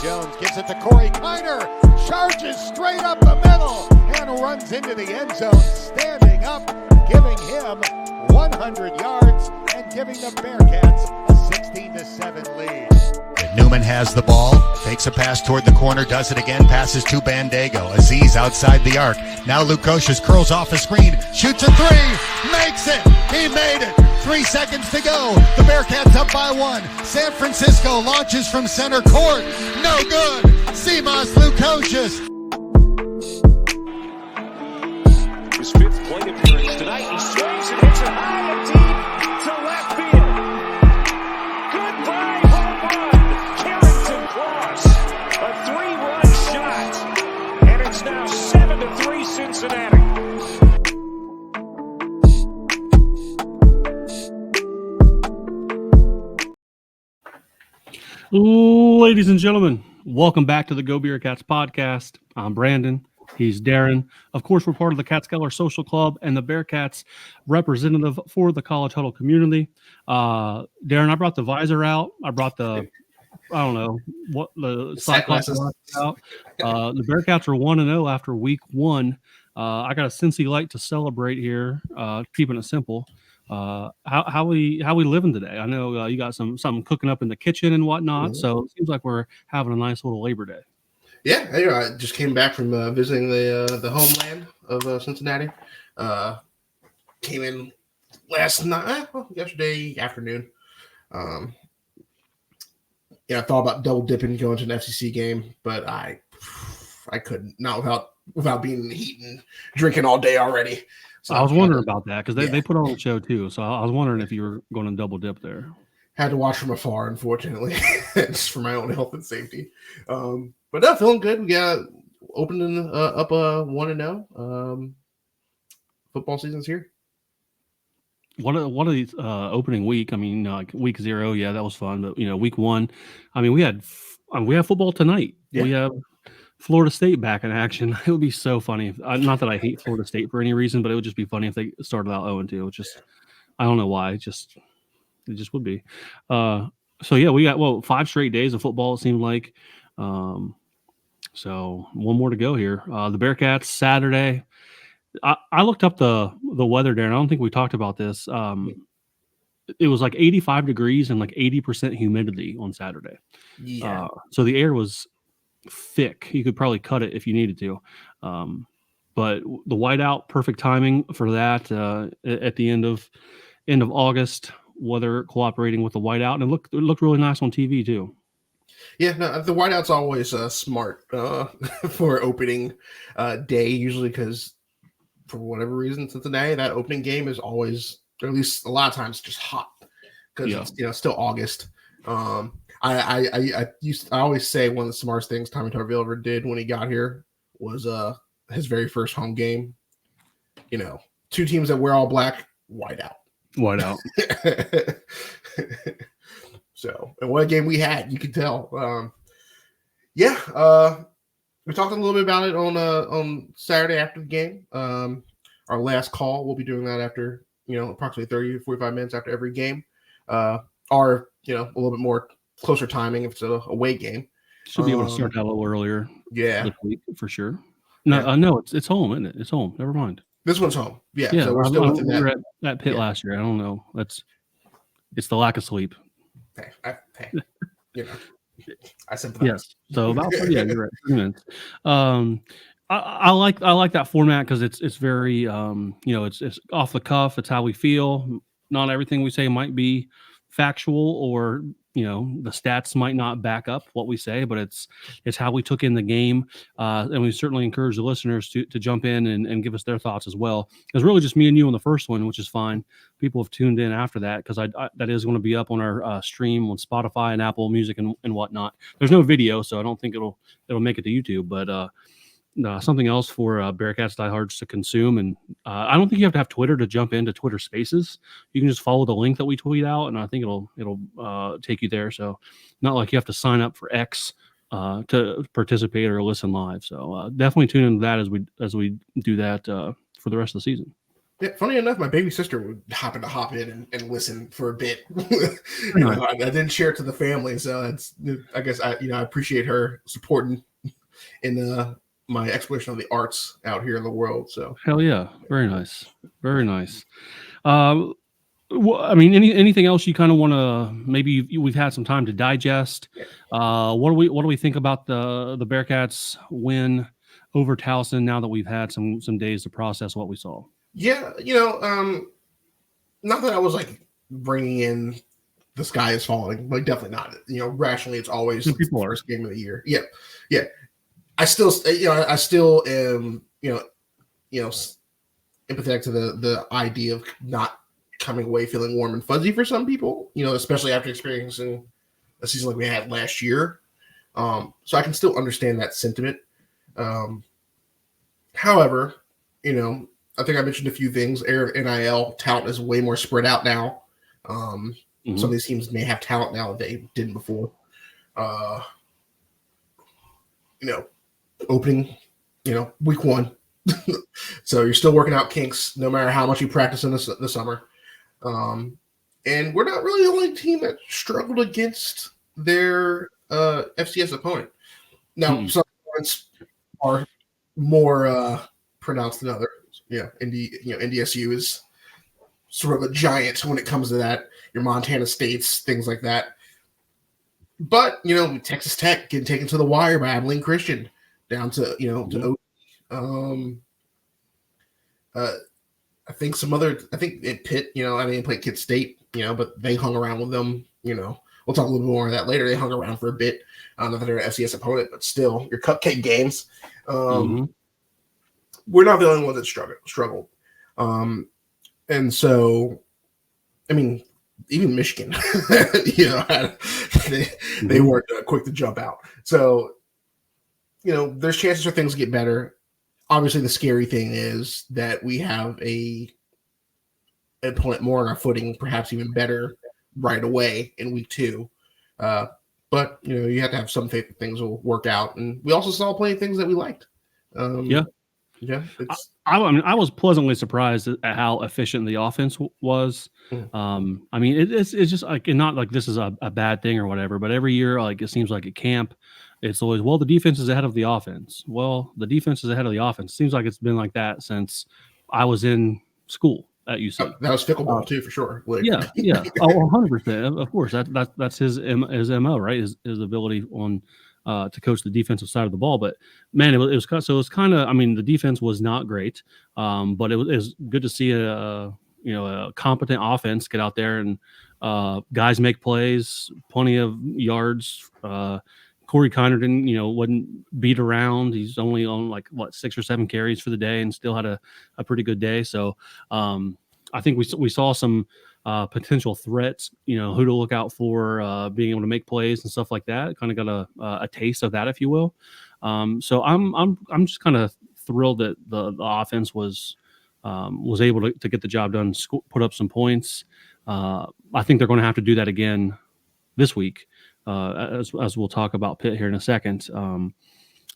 Jones gives it to Corey Kiner, charges straight up the middle and runs into the end zone, standing up, giving him 100 yards and giving the Bearcats a 16-7 lead. Newman has the ball, fakes a pass toward the corner, does it again, passes to Bandego. Aziz outside the arc. Now Lukosius curls off a screen, shoots a three, makes it. He made it. 3 seconds to go. The Bearcats up by 1. San Francisco launches from center court. No good. Simas Lukosius. His 5th play appearance tonight. He swings and hits it high and deep to left field. Goodbye, home run. Carrington Cross. A 3-run shot. And it's now 7-3 Cincinnati. Ladies and gentlemen, welcome back to the GoBeercats podcast. I'm Brandon. He's Darin. Of course, we're part of the Catskeller Social Club and the Bearcats representative for the college huddle community. Darin, I brought the visor out. I brought the, I don't know, what the side glasses out. The Bearcats are 1-0 after week 1. I got a Cincy light to celebrate here, keeping it simple. How we living today? I know you got something cooking up in the kitchen and whatnot, so it seems like we're having a nice little Labor Day. Yeah, I just came back from visiting the homeland of Cincinnati. Came in last night, yesterday afternoon. I thought about double dipping, going to an FCC game, but I couldn't, not without being in the heat and drinking all day already. So I was wondering about that because they put on a show too. So I was wondering if you were going to double dip there. Had to watch from afar, unfortunately, just for my own health and safety. But no, feeling good. We got opening up 1-0. Football season's here. One of these opening week. I mean, like week 0, yeah, that was fun. But week 1, I mean, we have football tonight. Yeah. We have Florida State back in action. It would be so funny. Not that I hate Florida State for any reason, but it would just be funny if they started out 0-2. It's just, I don't know why. It just would be. So yeah, we got 5 straight days of football. It seemed like. So one more to go here. The Bearcats Saturday. I looked up the weather there, and I don't think we talked about this. It was like 85 degrees and like 80% humidity on Saturday. Yeah. So the air was thick. You could probably cut it if you needed to. But the whiteout, perfect timing for that at the end of August, weather cooperating with the whiteout, and it looked really nice on TV too. Yeah, no, the whiteout's always smart for opening day, usually because for whatever reason, Cincinnati, that opening game is always, or at least a lot of times, just hot because it's still August. I always say one of the smartest things Tommy Tarville ever did when he got here was his very first home game. 2 teams that wear all black, whiteout. So, and what a game we had, you can tell. We talked a little bit about it on Saturday after the game. Our last call, we'll be doing that after, approximately 30 to 45 minutes after every game. A little bit more closer timing if it's a away game. Should be able to start that a little earlier. Yeah. This week, for sure. No, it's home, isn't it? It's home. Never mind. This one's home. Yeah. Yeah, so we're still within that. We were at Pitt last year. I don't know. It's the lack of sleep. I sympathize. Yes. So about you're right. 3 minutes. I like that format because it's very it's off the cuff. It's how we feel. Not everything we say might be factual, or the stats might not back up what we say, but it's how we took in the game, and we certainly encourage the listeners to jump in and give us their thoughts as well. It's really just me and you on the first one, which is fine. People have tuned in after that because that is going to be up on our stream on Spotify and Apple Music and whatnot. There's no video, so I don't think it'll make it to YouTube, but something else for Bearcats diehards to consume. And I don't think you have to have Twitter to jump into Twitter Spaces. You can just follow the link that we tweet out, and I think it'll take you there. So not like you have to sign up for X to participate or listen live. So definitely tune into that as we do that for the rest of the season. Yeah, funny enough, my baby sister would happen to hop in and listen for a bit. I didn't share it to the family, so that's, I guess I appreciate her supporting in my exploration of the arts out here in the world. So Hell yeah, very nice, very nice. Well, I mean, anything else you kind of want to maybe we've had some time to digest. What do we think about the Bearcats win over Towson now that we've had some days to process what we saw? Yeah, not that I was like bringing in the sky is falling, like definitely not. Rationally, it's always the first game of the year. Yeah. I still am empathetic to the idea of not coming away feeling warm and fuzzy for some people, especially after experiencing a season like we had last year. So I can still understand that sentiment. However, I think I mentioned a few things. NIL talent is way more spread out now. Some of these teams may have talent now that they didn't before. Opening, week one. So you're still working out kinks no matter how much you practice in the summer. And we're not really the only team that struggled against their FCS opponent. Now, some opponents are more pronounced than others. NDSU is sort of a giant when it comes to that. Your Montana States, things like that. But, Texas Tech getting taken to the wire by Abilene Christian down to, to I think in Pitt, I didn't play Kid State, but they hung around with them, we'll talk a little bit more of that later. They hung around for a bit. Not that they're an FCS opponent, but still your cupcake games. We're not the only ones that struggled. And so, I mean, even Michigan, they weren't quick to jump out. So, there's chances for things to get better. Obviously, the scary thing is that we have an opponent more on our footing, perhaps even better right away in week 2. But, you have to have some faith that things will work out. And we also saw plenty of things that we liked. Yeah. I was pleasantly surprised at how efficient the offense was. I mean, it's just like, not like this is a bad thing or whatever, but every year, like it seems like at camp, it's always, the defense is ahead of the offense. Well, the defense is ahead of the offense. Seems like it's been like that since I was in school at UC. That was Pickleball too, for sure. Yeah. Oh, 100%. Of course, that's his MO, right? His ability on to coach the defensive side of the ball. But man, it was kind of. I mean, the defense was not great, but it was good to see a competent offense get out there and guys make plays, plenty of yards. Corey Kiner wasn't beat around. He's only on 6 or 7 carries for the day and still had a pretty good day. So I think we saw some potential threats, who to look out for, being able to make plays and stuff like that. Kind of got a taste of that, if you will. So I'm just kind of thrilled that the offense was able to get the job done, put up some points. I think they're going to have to do that again this week. As we'll talk about Pitt here in a second.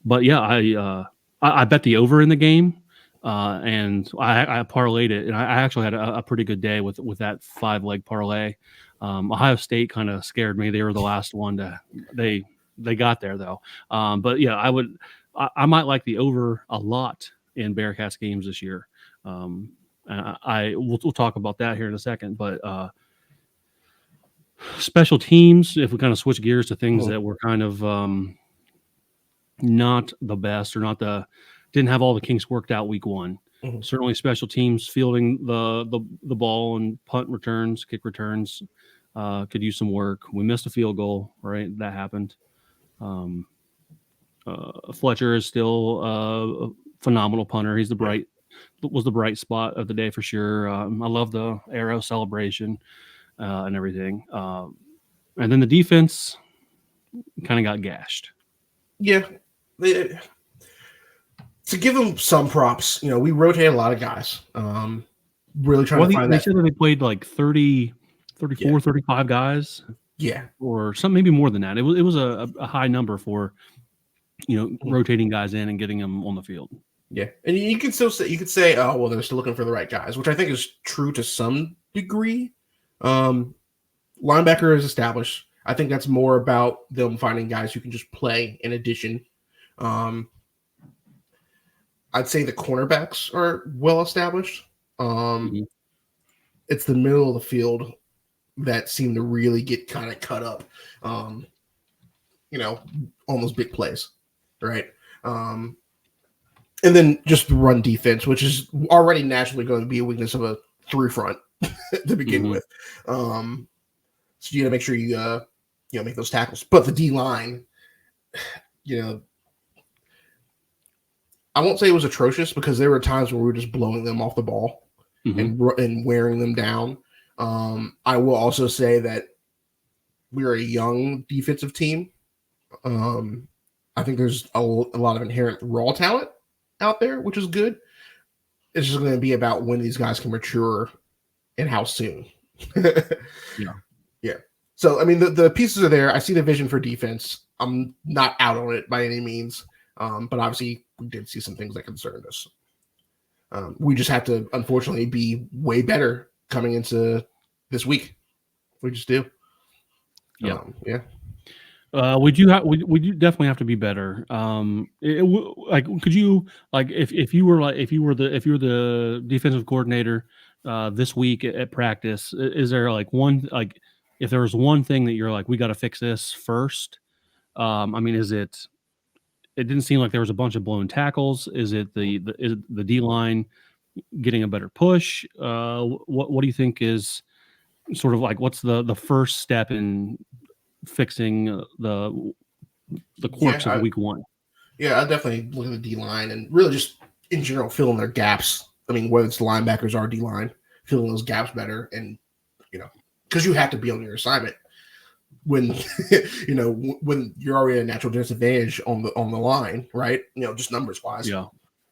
But yeah, I bet the over in the game, and I parlayed it, and I actually had a pretty good day with that 5-leg parlay. Ohio State kind of scared me. They were the last one they got there though. But yeah, I might like the over a lot in Bearcats games this year. We'll talk about that here in a second, but special teams, if we kind of switch gears to things that were kind of not the best or didn't have all the kinks worked out week 1. Certainly special teams fielding the ball and punt returns, kick returns could use some work. We missed a field goal, right? That happened. Fletcher is still a phenomenal punter. He's was the bright spot of the day for sure. I love the arrow celebration. And everything. And then the defense kind of got gashed. Yeah. To give them some props, we rotated a lot of guys. Really trying to find that. They said that they played 30, 34, 35 guys. Yeah. Or some, maybe more than that. It was a high number for, rotating guys in and getting them on the field. Yeah, and you can still say, oh well, they're still looking for the right guys, which I think is true to some degree. Linebacker is established. I think that's more about them finding guys who can just play in addition. I'd say the cornerbacks are well established. It's the middle of the field that seem to really get kind of cut up, on those big plays, right? And then just the run defense, which is already naturally going to be a weakness of a 3 front to begin with. So you got to make sure you make those tackles. But the D line, I won't say it was atrocious because there were times where we were just blowing them off the ball and wearing them down. I will also say that we're a young defensive team. I think there's a lot of inherent raw talent out there, which is good. It's just going to be about when these guys can mature and how soon. Yeah. So, I mean, the pieces are there. I see the vision for defense. I'm not out on it by any means. But obviously, we did see some things that concerned us. We just have to, unfortunately, be way better coming into this week. We just do. Yeah. Yeah. We do definitely have to be better. Could you if you were the defensive coordinator this week at practice, is there if there was one thing that you're like, we got to fix this first? I mean, is it? It didn't seem like there was a bunch of blown tackles. Is it the D line getting a better push? What do you think is sort of like what's the first step in fixing the quirks of week 1? Yeah, I definitely look at the D line and really just in general filling their gaps. I mean, whether it's the linebackers or D line, filling those gaps better, and because you have to be on your assignment when when you're already at a natural disadvantage on the line, right? Just numbers wise. Yeah.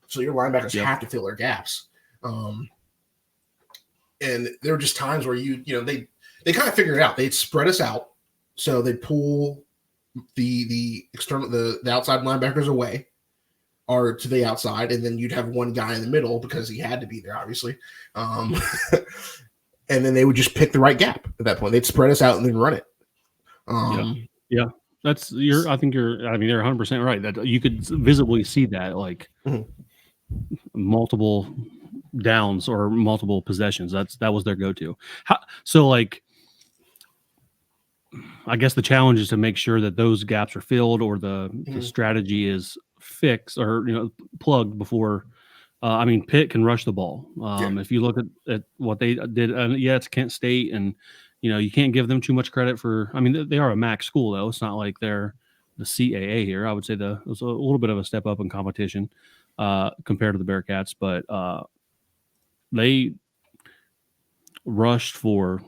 So your linebackers have to fill their gaps. And there were just times where they kind of figured it out. They'd spread us out, so they'd pull the outside linebackers away or to the outside, and then you'd have one guy in the middle because he had to be there, obviously. And then they would just pick the right gap at that point. They'd spread us out and then run it. Yeah. I think they're 100% right. That you could visibly see that, multiple downs or multiple possessions. That was their go-to. I guess the challenge is to make sure that those gaps are filled or the strategy is fixed or plugged before. Pitt can rush the ball. If you look at what they did, it's Kent State, and you can't give them too much credit for. They are a MAC school though. It's not like they're the CAA here. I would say it was a little bit of a step up in competition compared to the Bearcats, but they rushed for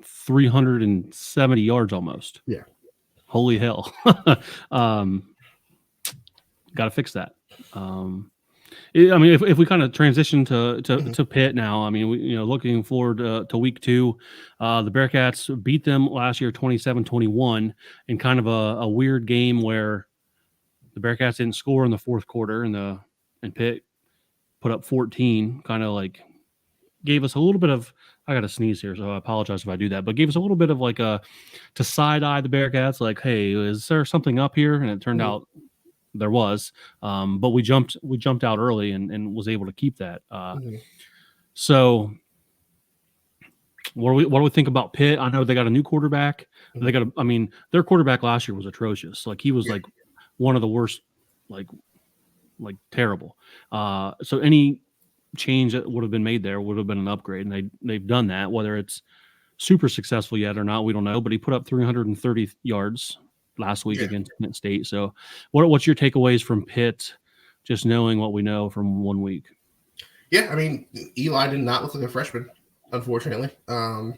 370 yards almost. Yeah. Holy hell. Got to fix that. If we kind of transition to Pitt now, looking forward to week 2, the Bearcats beat them last year 27-21 in kind of a weird game where the Bearcats didn't score in the fourth quarter and Pitt put up 14, kind of like gave us a little bit of, I got to sneeze here, so I apologize if I do that, but gave us a little bit of to side-eye the Bearcats, like, hey, is there something up here? And it turned out there was, but we jumped out early and was able to keep that. So what do we think about Pitt? I know they got a new quarterback. They got their quarterback last year was atrocious. He was one of the worst, like terrible. So any change that would have been made there would have been an upgrade, and they've done that. Whether it's super successful yet or not, we don't know. But he put up 330 yards last week against Pitt State. So what's your takeaways from Pitt, just knowing what we know from 1 week? Yeah, Eli did not look like a freshman, unfortunately. And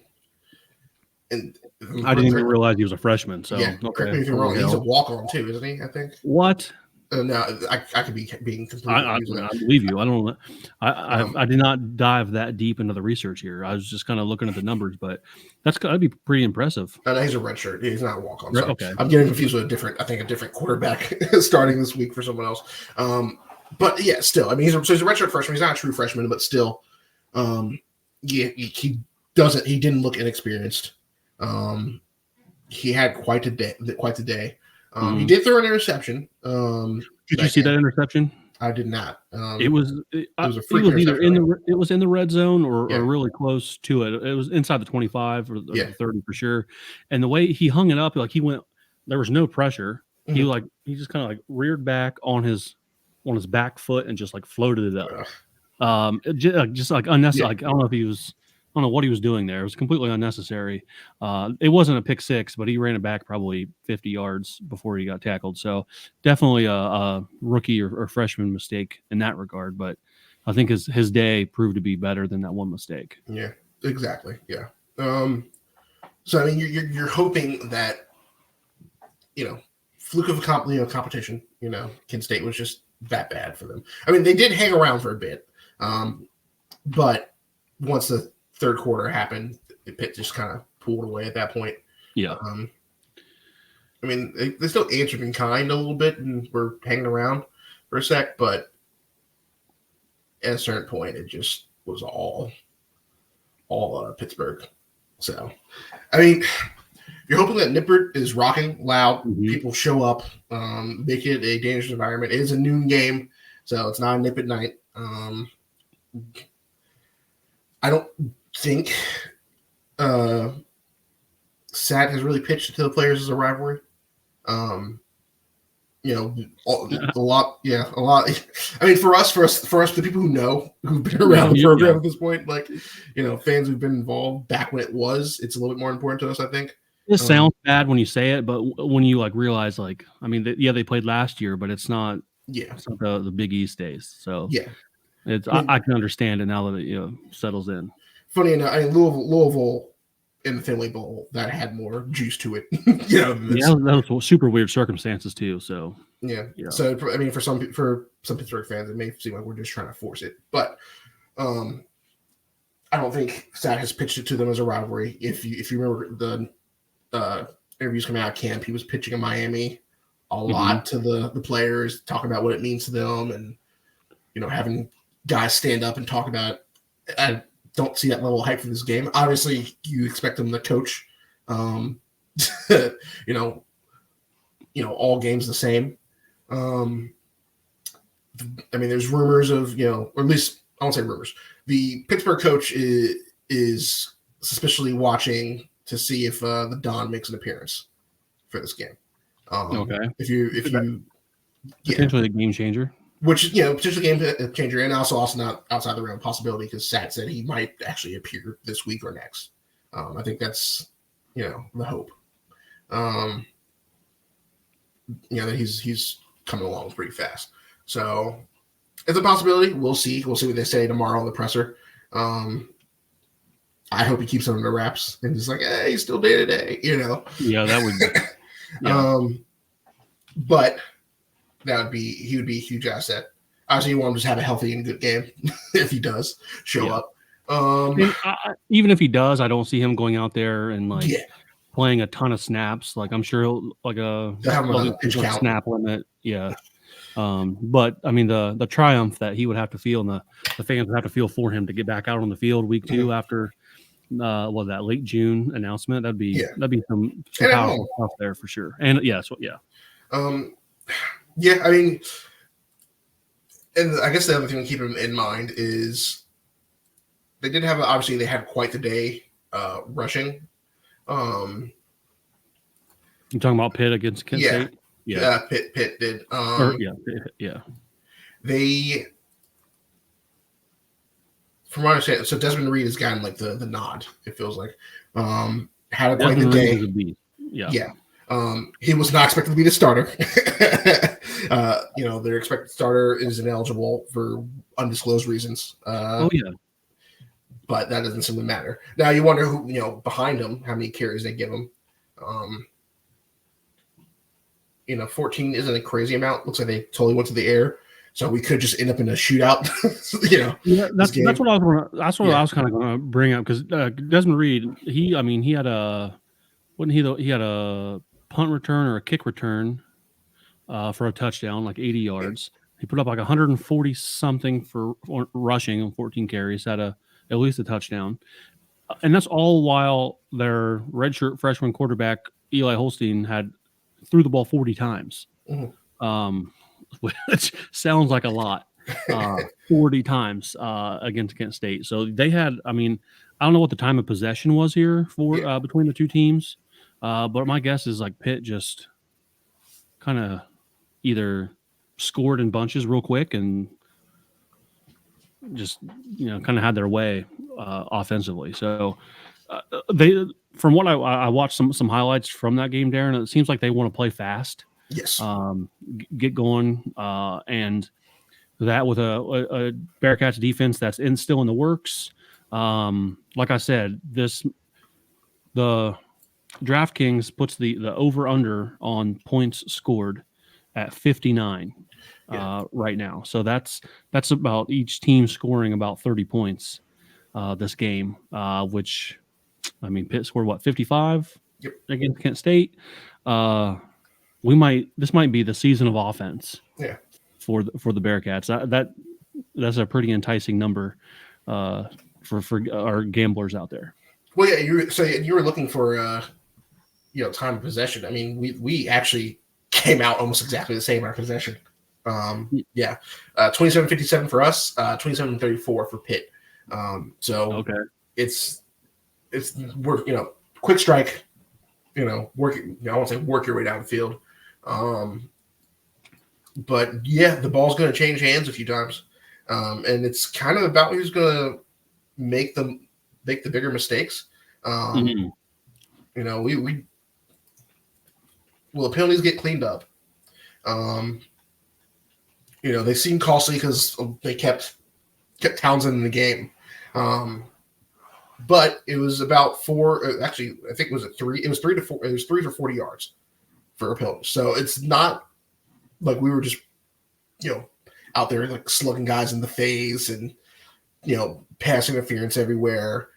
I didn't even realize he was a freshman. So correct me if you're wrong. He's a walk-on too, isn't he? I think. What? No, I could be being completely. I believe you. I don't. I did not dive that deep into the research here. I was just kind of looking at the numbers, but that'd be pretty impressive. No, he's a redshirt. He's not a walk-on. Okay. I'm getting confused with a different quarterback starting this week for someone else. But yeah, still, I mean, he's a redshirt freshman. He's not a true freshman, but still, he didn't look inexperienced. He had quite the day. He did throw an interception. Did you see that interception? I did not. It was a freak either it was in the red zone or really close to it. It was inside the 25 or the 30 for sure. And the way he hung it up, like there was no pressure. Mm-hmm. He just kind of like reared back on his back foot and just like floated it up. Just like unnecessary. Like, I don't know what he was doing there. It was completely unnecessary. It wasn't a pick six, but he ran it back probably 50 yards before he got tackled. So definitely a rookie or freshman mistake in that regard. But I think his day proved to be better than that one mistake. Yeah, exactly. Yeah. So I mean, you're hoping that, fluke of competition. Kent State was just that bad for them. I mean, they did hang around for a bit, but once the third quarter happened, Pitt just kind of pulled away at that point. Yeah. I mean, they still answered in kind a little bit and were hanging around for a sec, but at a certain point, it just was all Pittsburgh. So, I mean, you're hoping that Nippert is rocking loud. Mm-hmm. People show up, make it a dangerous environment. It is a noon game, so it's not a nip at night. I don't think SAT has really pitched to the players as a rivalry. A lot. I mean, for us, the people who've been around the program at this point, fans who've been involved back when it's a little bit more important to us, I think. It sounds bad when you say it, but when you realize, they played last year, but it's not. Yeah, it's not the Big East days. So yeah, I can understand it now that it settles in. Funny enough, I mean, Louisville in the Finley Bowl, that had more juice to it. That was super weird circumstances too. So yeah. So I mean, for some Pittsburgh fans, it may seem like we're just trying to force it, but I don't think SAT has pitched it to them as a rivalry. If you remember the interviews coming out of camp, he was pitching in Miami a lot to the players, talking about what it means to them, and having guys stand up and talk about it. I don't see that level of hype for this game. Obviously, you expect them to coach, all games the same. I mean, there's rumors of, or at least I won't say rumors. The Pittsburgh coach is suspiciously watching to see if the Don makes an appearance for this game. Okay. If you potentially a game changer. Which, potentially game changer, and also not outside the realm of possibility, because SAT said he might actually appear this week or next. I think that's, the hope. That he's coming along pretty fast. So it's a possibility. We'll see. We'll see what they say tomorrow in the presser. I hope he keeps it under wraps and just hey, he's still day to day, Yeah, that would. Yeah. But he would be a huge asset. Obviously, you want him to just have a healthy and good game if he does show up. Even if he does, I don't see him going out there and playing a ton of snaps. I'm sure he'll have a snap limit. Yeah. But I mean, the triumph that he would have to feel and the fans would have to feel for him to get back out on the field week 2 after that late June announcement, that'd be some powerful stuff there for sure. And I mean, and I guess the other thing to keep in mind is they did have they had quite the day rushing. You talking about Pitt against Kent State? Yeah, Pitt did. They, from what I understand, so Desmond Reed has gotten the nod. It feels like had quite the day. Yeah. He was not expected to be the starter. Their expected starter is ineligible for undisclosed reasons. But that doesn't seem to matter. Now you wonder who, behind him, how many carries they give him. 14 isn't a crazy amount. Looks like they totally went to the air. So we could just end up in a shootout. That's what I was kind of going to bring up, because Desmond Reed, he had a punt return or a kick return for a touchdown, 80 yards. He put up like 140 something for rushing and 14 carries, had at least a touchdown. And that's all while their redshirt freshman quarterback, Eli Holstein, threw the ball 40 times, which sounds like a lot. 40 times against Kent State. So they had, I don't know what the time of possession was here for between the two teams, but my guess is like Pitt just kind of either scored in bunches real quick and just kind of had their way offensively. So they, from what I watched some highlights from that game, Darin, it seems like they want to play fast. Yes. Get going, and that with a Bearcats defense that's still in the works. Like I said, the DraftKings puts the over under on points scored at 59 right now. So that's about each team scoring about 30 points this game, which Pitt scored 55 against Kent State. This might be the season of offense. Yeah. For the Bearcats. That's a pretty enticing number for our gamblers out there. Well, yeah, you were looking for time of possession. We actually came out almost exactly the same in our possession. 27-57 for us, 27-34 for Pitt. Okay, it's we're quick strike. Work. I won't say work your way down the field. But yeah, the ball's going to change hands a few times, and it's kind of about who's going to make the bigger mistakes. The penalties get cleaned up. They seem costly because they kept Towson in the game. But it was about four. Actually, I think it was three. It was 3 to 4. It was 3 for 40 yards for a penalty. So it's not like we were just, out there like slugging guys in the face and, pass interference everywhere.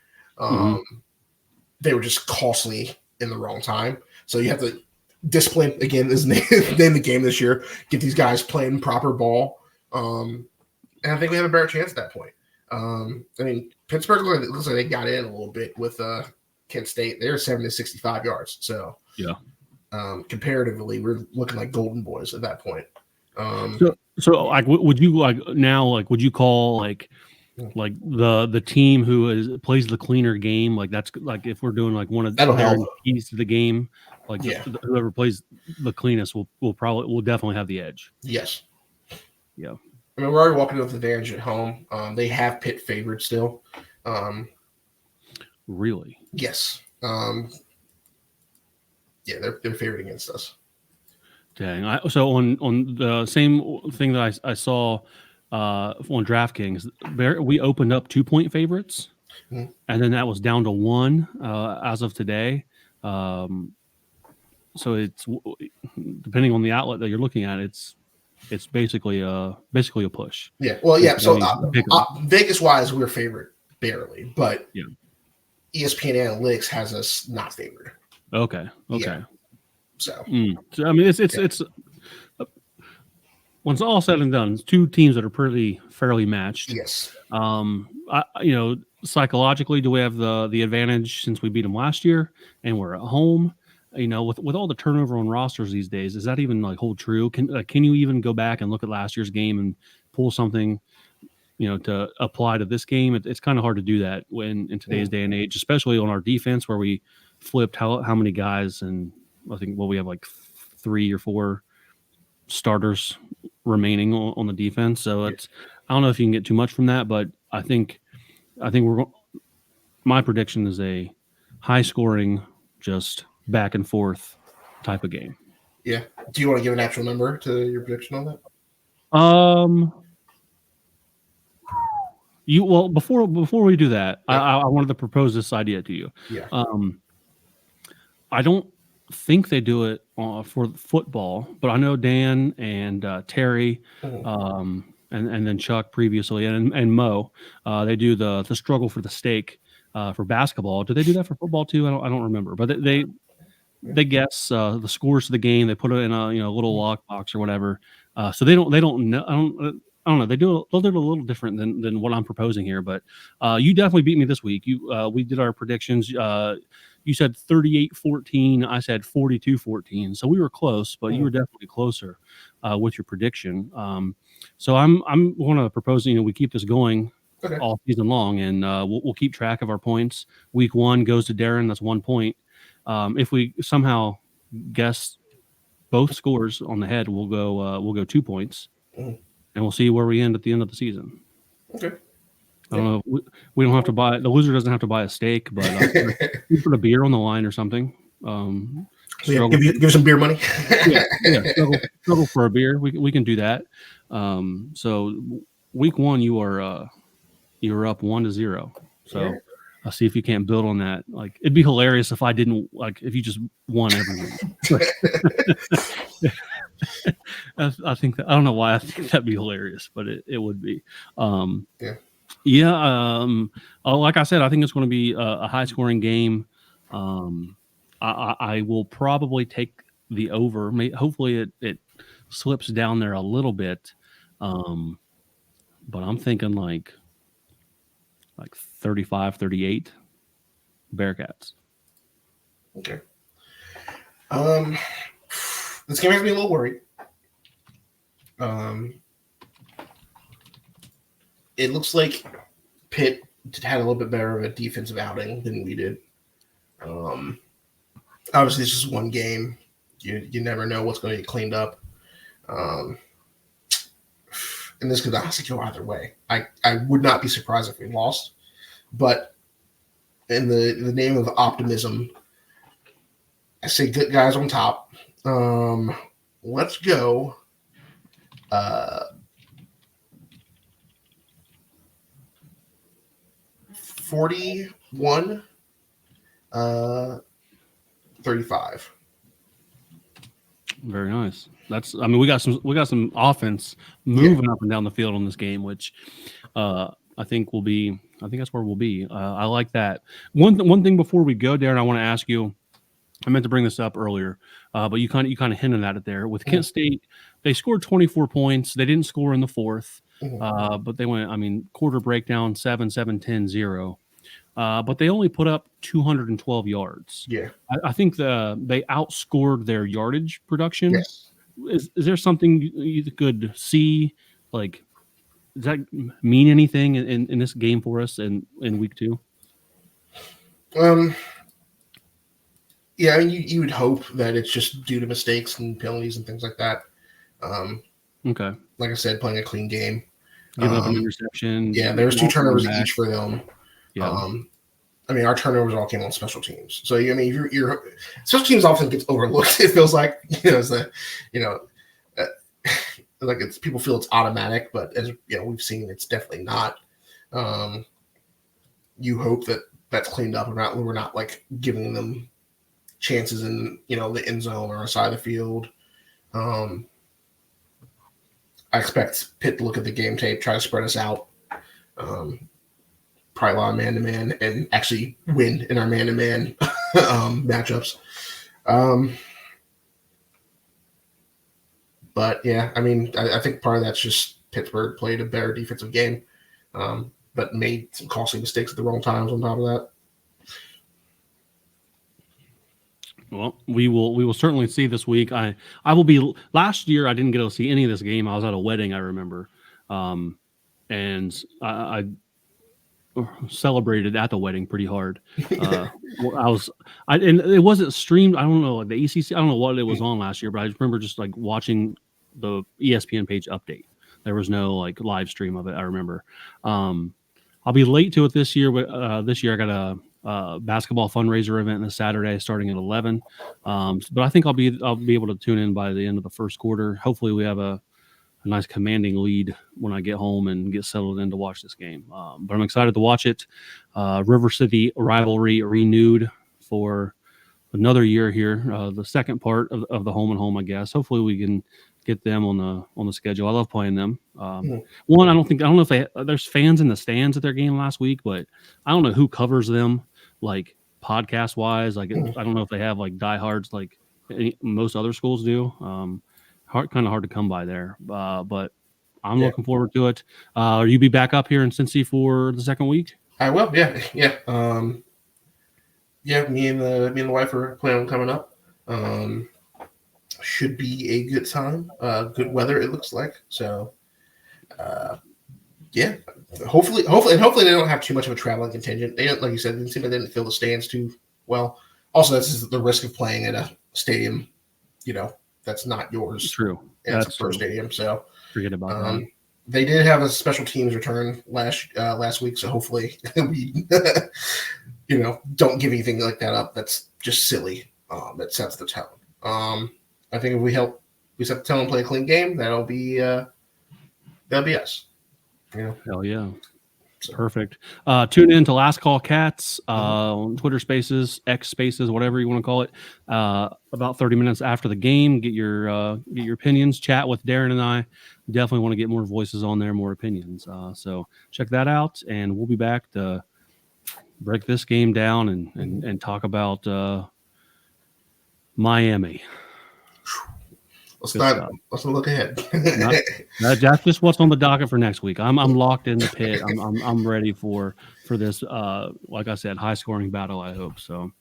They were just costly in the wrong time. So you have to discipline, again, is name the game this year, get these guys playing proper ball. And I think we have a better chance at that point. Pittsburgh looks like they got in a little bit with Kent State. They're 70-65 yards. So yeah. Comparatively, we're looking like golden boys at that point. So like, would you would you call like the team who plays the cleaner game, like that's like if we're doing like one of the keys to the game, like whoever plays the cleanest will definitely have the edge. Yes. Yeah. We're already walking with advantage at home. They have Pitt favored still. Really? Yes. They're favored against us. Dang. So on the same thing that I saw on DraftKings, we opened up 2-point favorites, and then that was down to 1 as of today. So it's depending on the outlet that you're looking at, it's basically a push. Yeah. Well, yeah. So Vegas wise, we're favored barely, but ESPN Analytics has us not favored. Okay. Yeah. So it's when it's all said and done, it's two teams that are fairly matched. Yes. Psychologically, do we have the advantage since we beat them last year and we're at home? With all the turnover on rosters these days, is that even like hold true? Can you even go back and look at last year's game and pull something, to apply to this game? It's kind of hard to do that in today's day and age, especially on our defense where we flipped how many guys, and I think we have like 3 or 4 starters remaining on the defense. So I don't know if you can get too much from that, but I think my prediction is a high scoring, just back and forth type of game. Yeah. Do you want to give an actual number to your prediction on that? Before we do that, I wanted to propose this idea to you. Yeah. I don't think they do it for football, but I know Dan and Terry, and then Chuck previously, and Mo, they do the struggle for the steak for basketball. Do they do that for football too? I don't remember, but they guess the scores of the game. They put it in a little lockbox or whatever, So they don't know. I don't know. They'll do it a little different than what I'm proposing here. But you definitely beat me this week. We did our predictions. You said 38-14. I said 42-14. So we were close, but you were definitely closer with your prediction. So I'm going to propose, we keep this going all season long, and we'll keep track of our points. Week 1 goes to Darin. That's 1 point. If we somehow guess both scores on the head, we'll go 2 points, and we'll see where we end at the end of the season. Okay. I don't know. We don't have to buy. The loser doesn't have to buy a steak, but we put a beer on the line or something. Give some beer money. Struggle for a beer. We can do that. So week 1, you are up 1-0. So I'll see if you can't build on that. Like, it'd be hilarious if I didn't, if you just won every week. I think that, I don't know why I think that'd be hilarious, but it would be. Like I said, I think it's going to be a high scoring game. I will probably take the over. Hopefully it slips down there a little bit. But I'm thinking like 35-38 Bearcats. Okay. This game has me a little worried. It looks like Pitt had a little bit better of a defensive outing than we did. Obviously, it's just one game. You never know what's going to get cleaned up. And this could honestly go either way. I would not be surprised if we lost. But in the name of optimism, I say good guys on top. Let's go. 41, 35. Very nice. We got some offense moving up and down the field on this game, which I think that's where we'll be. I like that. One thing before we go, Darin, I want to ask you. I meant to bring this up earlier, but you kind of hinted at it there. With Kent State, they scored 24 points. They didn't score in the fourth, but they went. Quarter breakdown 7-7-10-0. But they only put up 212 yards. Yeah, I think they outscored their yardage production. Yes. Is there something you could see? Like, does that mean anything in this game for us in week 2? Yeah, you would hope that it's just due to mistakes and penalties and things like that. Okay. Like I said, playing a clean game. Giving up an interception. Yeah, there was 2 turnovers each for them. Yeah. Our turnovers all came on special teams. So your special teams often gets overlooked. It feels like like it's people feel it's automatic, but as we've seen, it's definitely not. You hope that that's cleaned up, and we're not like giving them chances in the end zone or side of the field. I expect Pitt to look at the game tape, try to spread us out. Probably a lot of man-to-man, and actually win in our man-to-man matchups. But yeah, I think part of that's just Pittsburgh played a better defensive game, but made some costly mistakes at the wrong times on top of that. Well, we will certainly see this week. I will be. Last year, I didn't get to see any of this game. I was at a wedding, I remember, and I celebrated at the wedding pretty hard. And it wasn't streamed. I don't know, like the ECC. I don't know what it was on last year, but I just remember just like watching the ESPN page update. There was no like live stream of it. I remember. I'll be late to it this year, but this year I got a basketball fundraiser event this Saturday starting at 11. But I think I'll be able to tune in by the end of the first quarter. Hopefully we have a nice commanding lead when I get home and get settled in to watch this game. But I'm excited to watch it. River City rivalry renewed for another year here. The second part of the home and home, I guess. Hopefully we can get them on the schedule. I love playing them. One, I don't know if there's fans in the stands at their game last week, but I don't know who covers them, like podcast wise. Like I don't know if they have like diehards like most other schools do. kind of hard to come by there. But I'm looking forward to it. Will you be back up here in Cincy for the second week? I will. Yeah. Me and the wife are planning on coming up. Should be a good time. Good weather, it looks like. So, hopefully they don't have too much of a traveling contingent. They don't, like you said, they didn't fill the stands too well. Also, that's the risk of playing at a stadium, that's not yours. True. That's a pro stadium. So forget about that. They did have a special teams return last week, so hopefully we, don't give anything like that up. That's just silly. That sets the tone. I think if we set the tone and play a clean game, that'll be us. Hell yeah. Perfect. Tune in to Last Call Cats on Twitter Spaces, X Spaces, whatever you want to call it. About 30 minutes after the game, get your opinions. Chat with Darin and I. Definitely want to get more voices on there, more opinions. So check that out, and we'll be back to break this game down and talk about Miami. Let's not look ahead. That's just what's on the docket for next week. I'm locked in the pit. I'm ready for this. Like I said, high scoring battle. I hope so.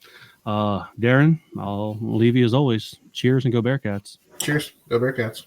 Darin, I'll leave you as always. Cheers and go Bearcats. Cheers, go Bearcats.